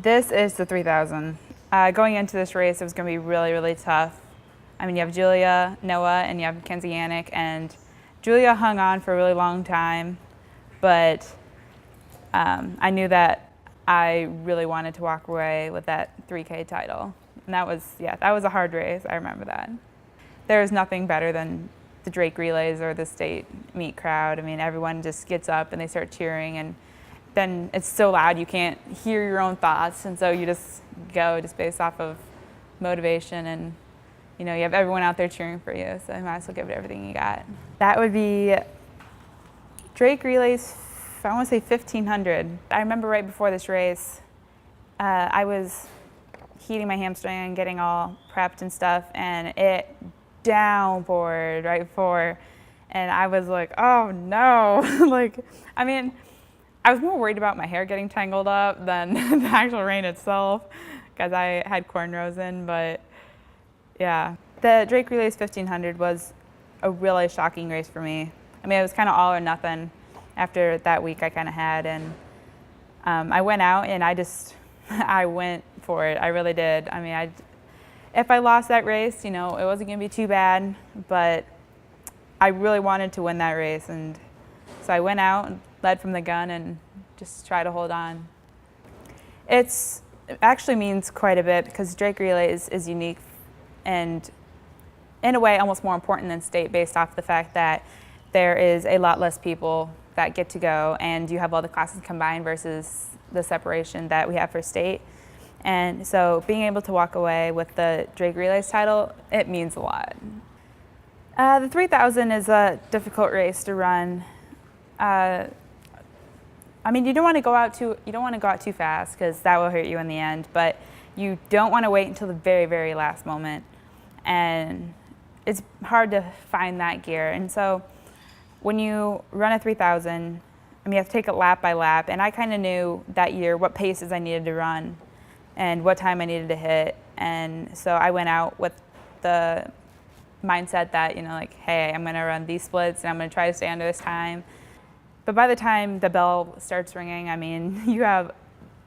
This is the 3000. Going into this race, it was going to be really, really tough. I mean, you have Julia, Noah, and you have Kenzie Yannick, and Julia hung on for a really long time, but I knew that I really wanted to walk away with that 3K title. And that was a hard race. I remember that. There's nothing better than the Drake relays or the state meet crowd. I mean, everyone just gets up and they start cheering, and then it's so loud you can't hear your own thoughts, and so you just go just based off of motivation, and you know, you have everyone out there cheering for you, so you might as well give it everything you got. That would be Drake relays, I want to say 1500. I remember right before this race, I was heating my hamstring and getting all prepped and stuff, and it downpoured right before, and I was like, oh no. Like, I mean, I was more worried about my hair getting tangled up than the actual rain itself, because I had cornrows in, but yeah. The Drake Relays 1500 was a really shocking race for me. I mean, it was kind of all or nothing after that week I kind of had, and I went out and I went for it. I really did. I mean, if I lost that race, you know, it wasn't going to be too bad, but I really wanted to win that race, and so I went out and led from the gun and just try to hold on. It actually means quite a bit, because Drake Relays is unique and in a way almost more important than state, based off the fact that there is a lot less people that get to go, and you have all the classes combined versus the separation that we have for state. And so being able to walk away with the Drake Relays title, it means a lot. The 3000 is a difficult race to run. I mean, you don't want to go out too fast, because that will hurt you in the end, but you don't want to wait until the very, very last moment. And it's hard to find that gear. And so when you run a 3000, I mean, you have to take it lap by lap, and I kind of knew that year what paces I needed to run and what time I needed to hit. And so I went out with the mindset that, you know, like, hey, I'm going to run these splits and I'm going to try to stay under this time. But by the time the bell starts ringing, I mean, you have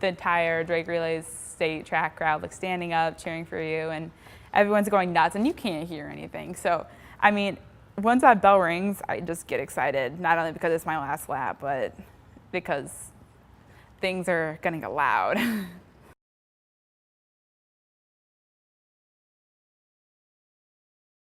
the entire Drake Relays state track crowd like standing up, cheering for you, and everyone's going nuts, and you can't hear anything. So, I mean, once that bell rings, I just get excited, not only because it's my last lap, but because things are going to get loud.